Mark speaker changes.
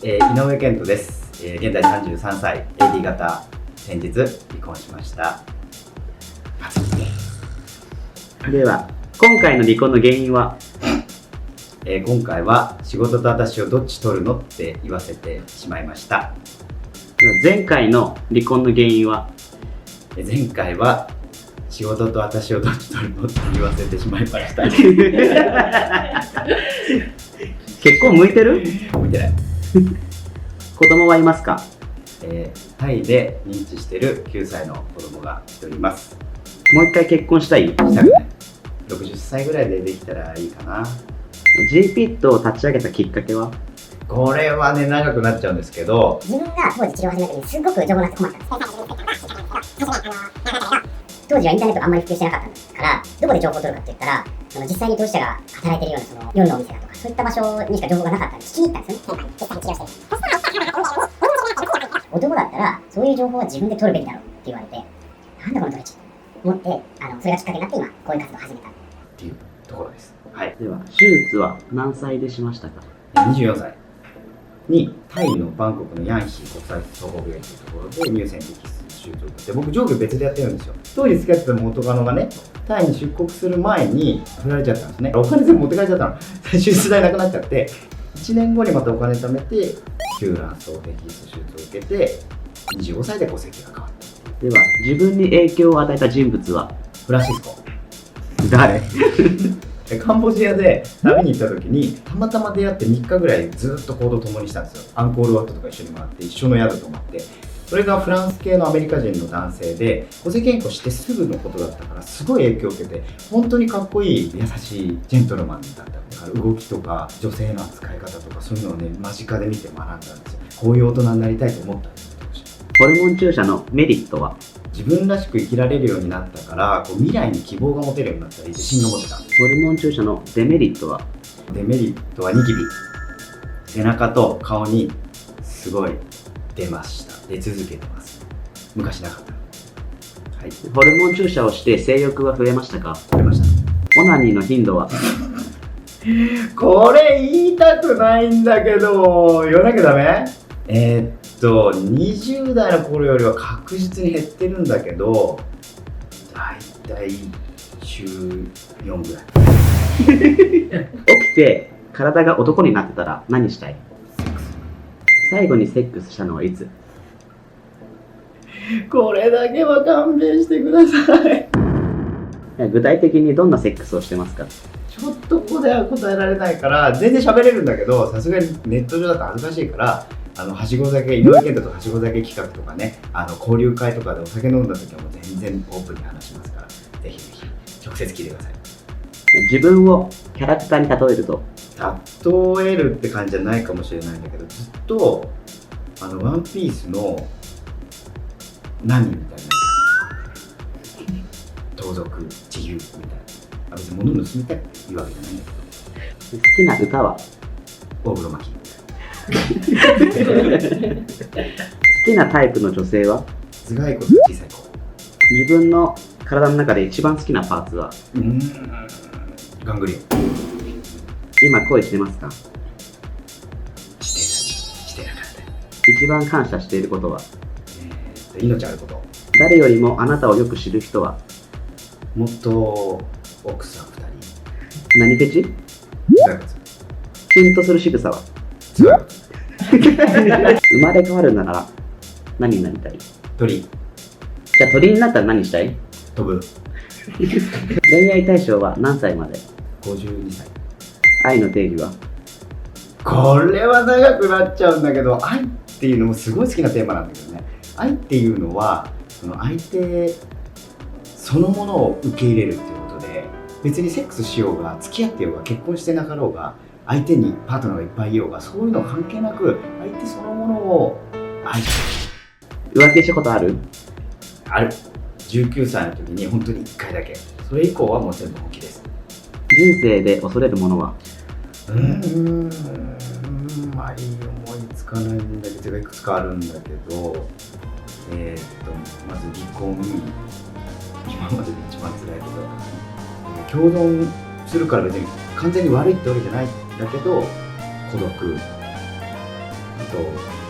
Speaker 1: 井上健人です。現在33歳、AD 型、先日離婚しました。
Speaker 2: では、今回の離婚の原因は？
Speaker 1: 今回は仕事と私をどっち取るのって言わせてしまいました。
Speaker 2: 前回の離婚の原因は？
Speaker 1: 前回は仕事と私をどっち取るのって言わせてしまいました
Speaker 2: 結婚向いてる？
Speaker 1: 向いてない。
Speaker 2: 子供はいますか？
Speaker 1: タイで認知している9歳の子供が1人います。
Speaker 2: もう一回結婚したい？
Speaker 1: したくない。60歳ぐらいでできたらいいかな。
Speaker 2: GPIT を立ち上げたきっかけは？
Speaker 1: これはね、長くなっちゃうんですけど、
Speaker 3: 自分が当時治療を始めた時にすごく情報なくて困ったんです。当時はインターネットがあんまり普及してなかったから、どこで情報を取るかって言ったら、実際に当事者が働いてるような夜のお店だとか、そういった場所にしか情報がなかったんで、聞きに行ったんですよね。実際に治療してる。男だったら、そういう情報は自分で取るべきだろうって言われて、なんだこの取れちと思って、それがきっかけになって今、こういう活動を始めた
Speaker 1: っていうところです。はい。
Speaker 2: では、手術は何歳でしましたか
Speaker 1: ？24歳にタイのバンコクのヤンヒー国際総合病院というところで乳腺摘出手術を受けて、僕上下別でやってるんですよ。当時付き合ってた元カノがね、タイに出国する前に振られちゃったんですね。お金全部持って帰っちゃったの。手術代なくなっちゃって、1年後にまたお金貯めて吸卵巣摘出手術を受けて、25歳で戸籍が変わった。
Speaker 2: では、自分に影響を与えた人物は？
Speaker 1: フランシスコ。
Speaker 2: 誰？
Speaker 1: カンボジアで旅に行った時にたまたま出会って3日ぐらいずっと行動を共にしたんですよ。アンコールワットとか一緒に回って一緒の宿泊まって、それがフランス系のアメリカ人の男性で、戸籍変更してすぐのことだったからすごい影響を受けて、本当にかっこいい優しいジェントルマンだったから、動きとか女性の扱い方とかそういうのをね、間近で見て学んだんですよ。こういう大人になりたいと思ったんですよ。
Speaker 2: ホルモン注射のメリットは？
Speaker 1: 自分らしく生きられるようになったから、未来に希望が持てるようになったり自信が持てた。
Speaker 2: ホルモン注射のデメリットは？
Speaker 1: デメリットはニキビ。背中と顔にすごい出ました。出続けてます。昔なかった。はい。
Speaker 2: ホルモン注射をして性欲は増えましたか？
Speaker 1: 増えました。
Speaker 2: オナニーの頻度は？
Speaker 1: これ言いたくないんだけど、言わなきゃダメ？20代の頃よりは確実に減ってるんだけど、だいたい週4ぐらい。
Speaker 2: 起きて体が男になってたら何したい？最後にセックスしたのはいつ？
Speaker 1: これだけは勘弁してください。
Speaker 2: 具体的にどんなセックスをしてますか？
Speaker 1: ちょっとここでは答えられないから全然喋れるんだけど、さすがにネット上だと恥ずかしいから、はしご酒、井上健人とはしご酒企画とかね、交流会とかでお酒飲んだ時はもう全然オープンに話しますから、ぜひぜひ直接聞いてください。
Speaker 2: 自分をキャラクターに例えると？
Speaker 1: 例えるって感じじゃないかもしれないんだけど、ずっとワンピースのナミみたいな、盗賊自由みたいな、別に物盗みたいっていうわけじゃないんだけど。
Speaker 2: 好きな歌は？
Speaker 1: 大黒摩季。
Speaker 2: 好きなタイプの女性は？
Speaker 1: 頭蓋骨小さい子。
Speaker 2: 自分の体の中で一番好きなパーツは？
Speaker 1: ガングリオン。
Speaker 2: 今恋してますか？
Speaker 1: してなかった。
Speaker 2: 一番感謝していることは？
Speaker 1: 命あること。
Speaker 2: 誰よりもあなたをよく知る人は？
Speaker 1: 元奥さん2人。
Speaker 2: 何フェチ？
Speaker 1: 頭蓋骨。
Speaker 2: キュンとする仕草は？
Speaker 1: 頭蓋骨。
Speaker 2: 生まれ変わるなら何になりたい？
Speaker 1: 鳥。
Speaker 2: じゃあ鳥になったら何したい？
Speaker 1: 飛ぶ。
Speaker 2: 恋愛対象は何歳まで
Speaker 1: ？52歳。
Speaker 2: 愛の定義は？
Speaker 1: これは長くなっちゃうんだけど、愛っていうのもすごい好きなテーマなんだけどね。愛っていうのはその相手そのものを受け入れるっていうことで、別にセックスしようが付き合ってようが結婚してなかろうが、相手にパートナーがいっぱいいようが、そういうの関係なく相手そのものを愛して
Speaker 2: る。浮気したことある？
Speaker 1: ある。19歳の時に本当に1回だけ。それ以降はもう全部本気です。
Speaker 2: 人生で恐れるものは？
Speaker 1: あまり思いつかないんだけど、いくつかあるんだけど、まず離婚、今までで一番辛いことだった。共存するから別に完全に悪いってわけじゃないんだけど、孤独。あと